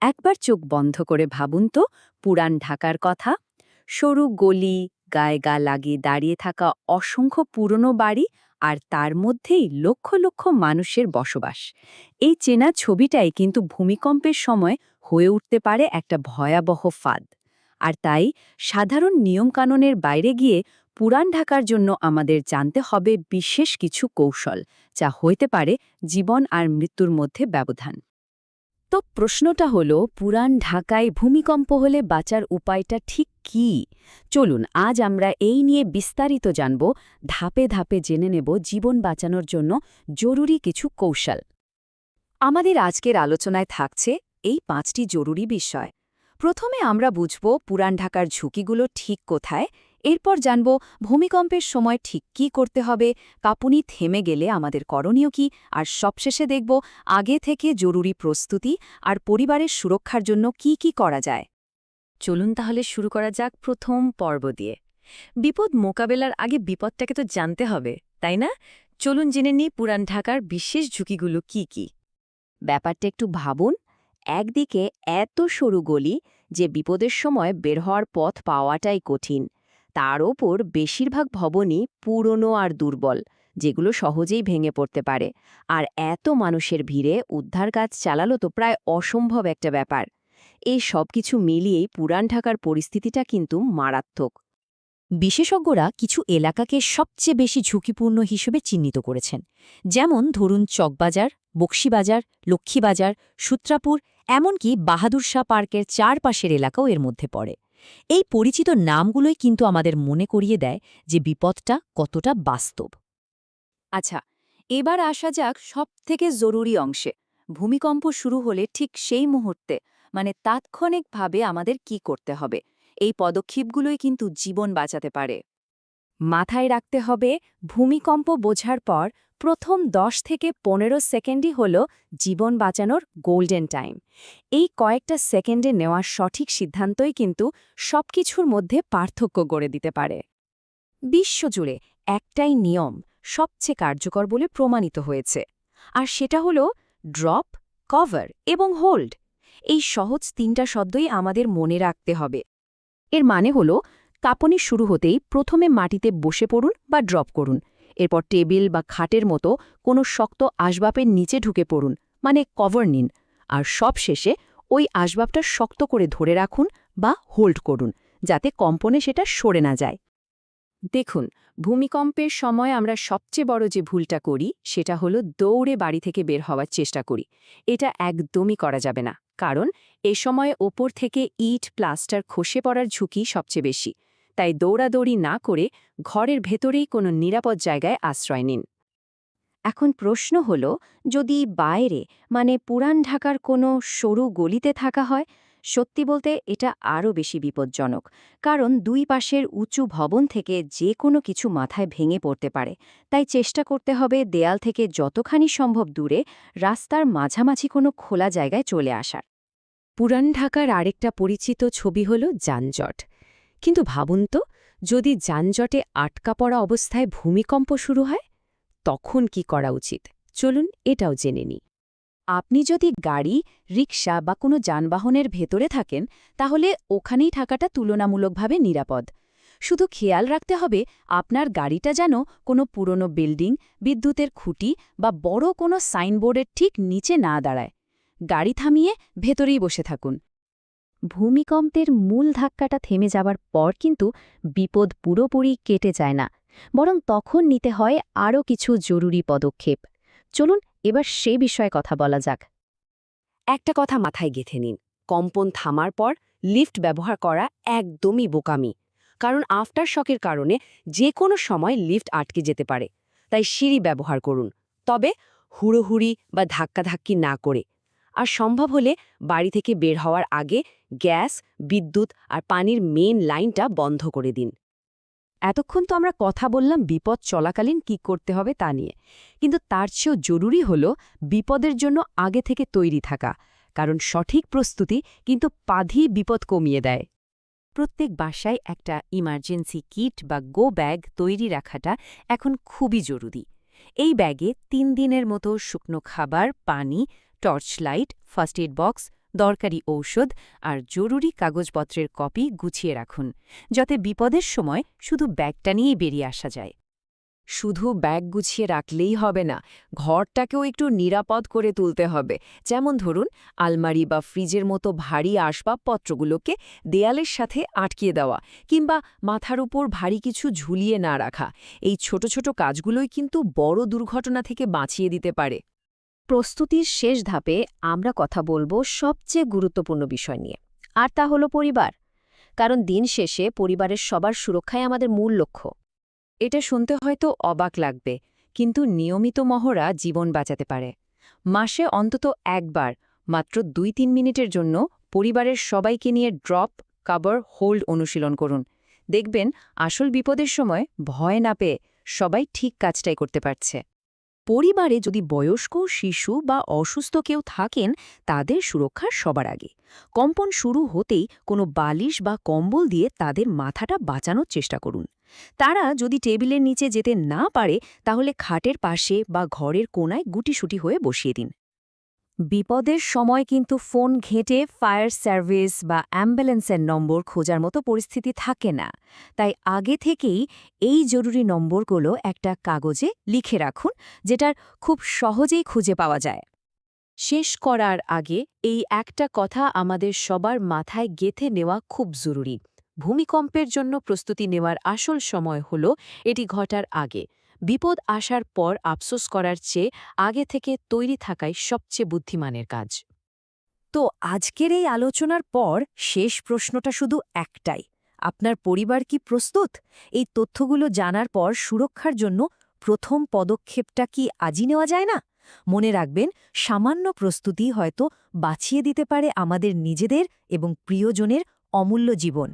একবার চোখ বন্ধ করে ভাবুন তো পুরান ঢাকার কথা। সরু গলি, গায়ে গা লাগিয়ে দাঁড়িয়ে থাকা অসংখ্য পুরনো বাড়ি, আর তার মধ্যেই লক্ষ লক্ষ মানুষের বসবাস। এই চেনা ছবিটাই কিন্তু ভূমিকম্পের সময় হয়ে উঠতে পারে একটা ভয়াবহ ফাঁদ। আর তাই সাধারণ নিয়মকানুনের বাইরে গিয়ে পুরান ঢাকার জন্য আমাদের জানতে হবে বিশেষ কিছু কৌশল, যা হইতে পারে জীবন আর মৃত্যুর মধ্যে ব্যবধান। তো প্রশ্নটা হলো, পুরান ঢাকায় ভূমিকম্প হলে বাঁচার উপায়টা ঠিক কী? চলুন আজ আমরা এই নিয়ে বিস্তারিত জানব, ধাপে ধাপে জেনে নেব জীবন বাঁচানোর জন্য জরুরি কিছু কৌশল। আমাদের আজকের আলোচনায় থাকছে এই 5টি জরুরি বিষয়। প্রথমে আমরা বুঝব পুরান ঢাকার ঝুঁকিগুলো ঠিক কোথায়, এরপর জানব ভূমিকম্পের সময় ঠিক কী করতে হবে, কাঁপুনি থেমে গেলে আমাদের করণীয় কী, আর সবশেষে দেখব আগে থেকে জরুরি প্রস্তুতি আর পরিবারের সুরক্ষার জন্য কি কি করা যায়। চলুন তাহলে শুরু করা যাক প্রথম পর্ব দিয়ে। বিপদ মোকাবেলার আগে বিপদটাকে তো জানতে হবে, তাই না? চলুন জেনে নিই পুরান ঢাকার বিশেষ ঝুঁকিগুলো কি কি। ব্যাপারটা একটু ভাবুন। একদিকে এত সরু গলি যে বিপদের সময় বের হওয়ার পথ পাওয়াটাই কঠিন। তার ওপর বেশিরভাগ ভবনই পুরনো আর দুর্বল, যেগুলো সহজেই ভেঙে পড়তে পারে। আর এত মানুষের ভিড়ে উদ্ধার কাজ চালালো তো প্রায় অসম্ভব একটা ব্যাপার। এই সব কিছু মিলিয়েই পুরান ঢাকার পরিস্থিতিটা কিন্তু মারাত্মক। বিশেষজ্ঞরা কিছু এলাকাকে সবচেয়ে বেশি ঝুঁকিপূর্ণ হিসেবে চিহ্নিত করেছেন, যেমন ধরুন চকবাজার, বক্সিবাজার, লক্ষ্মীবাজার, সূত্রাপুর, এমনকি বাহাদুর শাহ পার্কের চারপাশের এলাকাও এর মধ্যে পড়ে। এই পরিচিত নামগুলোই কিন্তু আমাদের মনে করিয়ে দেয় যে বিপদটা কতটা বাস্তব। আচ্ছা, এবার আসা যাক সবথেকে জরুরি অংশে। ভূমিকম্প শুরু হলে ঠিক সেই মুহূর্তে, মানে তাৎক্ষণিকভাবে আমাদের কি করতে হবে। এই পদক্ষেপগুলোই কিন্তু জীবন বাঁচাতে পারে। মাথায় রাখতে হবে, ভূমিকম্প বোঝার পর প্রথম 10 থেকে 15 সেকেন্ডই হল জীবন বাঁচানোর গোল্ডেন টাইম। এই কয়েকটা সেকেন্ডে নেওয়া সঠিক সিদ্ধান্তই কিন্তু সবকিছুর মধ্যে পার্থক্য গড়ে দিতে পারে। বিশ্বজুড়ে একটাই নিয়ম সবচেয়ে কার্যকর বলে প্রমাণিত হয়েছে, আর সেটা হল ড্রপ, কভার এবং হোল্ড। এই সহজ 3টা শব্দই আমাদের মনে রাখতে হবে। এর মানে হল, কাঁপুনি শুরু হতেই প্রথমে মাটিতে বসে পড়ুন বা ড্রপ করুন, এরপর টেবিল বা খাটের মতো কোনো শক্ত আসবাবের নিচে ঢুকে পড়ুন, মানে কভার নিন, আর সবশেষে ওই আসবাবটা শক্ত করে ধরে রাখুন বা হোল্ড করুন, যাতে কম্পনে সেটা সরে না যায়। দেখুন, ভূমিকম্পের সময় আমরা সবচেয়ে বড় যে ভুলটা করি সেটা হলো দৌড়ে বাড়ি থেকে বের হওয়ার চেষ্টা করি। এটা একদমই করা যাবে না, কারণ এ সময় ওপর থেকে ইট প্লাস্টার খসে পড়ার ঝুঁকি সবচেয়ে বেশি। তাই দৌড়াদৌড়ি না করে ঘরের ভেতরেই কোনো নিরাপদ জায়গায় আশ্রয় নিন। এখন প্রশ্ন হল, যদি বাইরে, মানে পুরান ঢাকার কোনো সরু গলিতে থাকা হয়, সত্যি বলতে এটা আরও বেশি বিপজ্জনক। কারণ দুই পাশের উঁচু ভবন থেকে যে কোনো কিছু মাথায় ভেঙে পড়তে পারে। তাই চেষ্টা করতে হবে দেয়াল থেকে যতখানি সম্ভব দূরে, রাস্তার মাঝামাঝি কোনো খোলা জায়গায় চলে আসার। পুরান ঢাকার আরেকটা পরিচিত ছবি হল যানজট। কিন্তু ভাবুন তো, যদি যানজটে আটকা পড়া অবস্থায় ভূমিকম্প শুরু হয়, তখন কি করা উচিত? চলুন এটাও জেনে নিই। আপনি যদি গাড়ি, রিকশা বা কোনো যানবাহনের ভেতরে থাকেন, তাহলে ওখানেই থাকাটা তুলনামূলকভাবে নিরাপদ। শুধু খেয়াল রাখতে হবে আপনার গাড়িটা যেন কোনো পুরনো বিল্ডিং, বিদ্যুতের খুঁটি বা বড় কোনো সাইনবোর্ডের ঠিক নিচে না দাঁড়ায়। গাড়ি থামিয়ে ভেতরেই বসে থাকুন। ভূমিকম্পের মূল ধাক্কাটা থেমে যাবার পর কিন্তু বিপদ পুরোপুরি কেটে যায় না, বরং তখন নিতে হয় আরও কিছু জরুরি পদক্ষেপ। চলুন এবার সেই বিষয়ে কথা বলা যাক। একটা কথা মাথায় গেঁথে নিন, কম্পন থামার পর লিফট ব্যবহার করা একদমই বোকামি। কারণ আফটার শকের কারণে যে কোনো সময় লিফট আটকে যেতে পারে। তাই সিঁড়ি ব্যবহার করুন, তবে হুড়োহুড়ি বা ধাক্কাধাক্কি না করে। আর সম্ভব হলে বাড়ি থেকে বের হওয়ার আগে গ্যাস, বিদ্যুৎ আর পানির মেইন লাইনটা বন্ধ করে দিন। এতক্ষণ তো আমরা কথা বললাম বিপদ চলাকালীন কি করতে হবে তা নিয়ে, কিন্তু তার চেয়েও জরুরি হল বিপদের জন্য আগে থেকে তৈরি থাকা, কারণ সঠিক প্রস্তুতি কিন্তু বাধি বিপদ কমিয়ে দেয়। প্রত্যেক বাসায় একটা ইমার্জেন্সি কিট বা গো ব্যাগ তৈরি রাখাটা এখন খুবই জরুরি। এই ব্যাগে 3 দিনের মতো শুকনো খাবার, পানি, torch light, first aid box, দরকারি ঔষধ আর জরুরি কাগজপত্রের কপি গুছিয়ে রাখুন, যাতে বিপদের সময় শুধু ব্যাগটা নিয়েই বেরিয়ে আসা যায়। শুধু ব্যাগ গুছিয়ে রাখলেই হবে না, ঘরটাকেও একটু নিরাপদ করে তুলতে হবে। যেমন ধরুন, আলমারি বা ফ্রিজের মতো ভারী আসবাবপত্রগুলোকে দেয়ালের সাথে আটকিয়ে দেওয়া, কিংবা মাথার উপর ভারী কিছু ঝুলিয়ে না রাখা। এই ছোট ছোট কাজগুলোই কিন্তু বড় দুর্ঘটনা থেকে বাঁচিয়ে দিতে পারে। প্রস্তুতির শেষ ধাপে আমরা কথা বলবো সবচেয়ে গুরুত্বপূর্ণ বিষয় নিয়ে, আর তা হলো পরিবার। কারণ দিন শেষে পরিবারের সবার সুরক্ষাই আমাদের মূল লক্ষ্য। এটা শুনতে হয়তো অবাক লাগবে, কিন্তু নিয়মিত মহড়া জীবন বাঁচাতে পারে। মাসে অন্তত একবার, মাত্র ২-৩ মিনিটের জন্য পরিবারের সবাইকে নিয়ে ড্রপ, কভার, হোল্ড অনুশীলন করুন। দেখবেন আসল বিপদের সময় ভয় না পেয়ে সবাই ঠিক কাজটাই করতে পারছে। পরিবারে যদি বয়স্ক, শিশু বা অসুস্থ কেউ থাকেন, তাদের সুরক্ষার সবার আগে। কম্পন শুরু হতেই কোনো বালিশ বা কম্বল দিয়ে তাদের মাথাটা বাঁচানোর চেষ্টা করুন। তারা যদি টেবিলের নিচে যেতে না পারে, তাহলে খাটের পাশে বা ঘরের কোণায় গুটিসুটি হয়ে বসিয়ে দিন। বিপদের সময় কিন্তু ফোন ঘেঁটে ফায়ার সার্ভিস বা অ্যাম্বুলেন্সের নম্বর খোঁজার মতো পরিস্থিতি থাকে না। তাই আগে থেকেই এই জরুরি নম্বরগুলো একটা কাগজে লিখে রাখুন, যেটার খুব সহজেই খুঁজে পাওয়া যায়। শেষ করার আগে এই একটা কথা আমাদের সবার মাথায় গেঁথে নেওয়া খুব জরুরি। ভূমিকম্পের জন্য প্রস্তুতি নেওয়ার আসল সময় হলো এটি ঘটার আগে। বিপদ আসার পর আফসোস করার চেয়ে আগে থেকে তৈরি থাকাই সবচেয়ে বুদ্ধিমানের কাজ। তো আজকের এই আলোচনার পর শেষ প্রশ্নটা শুধু একটাই: আপনার পরিবার কি প্রস্তুত? এই তথ্যগুলো জানার পর সুরক্ষার জন্য প্রথম পদক্ষেপটা কি আজই নেওয়া যায় না? মনে রাখবেন, সামান্য প্রস্তুতি হয়তো বাঁচিয়ে দিতে পারে আমাদের নিজেদের এবং প্রিয়জনের অমূল্য জীবন।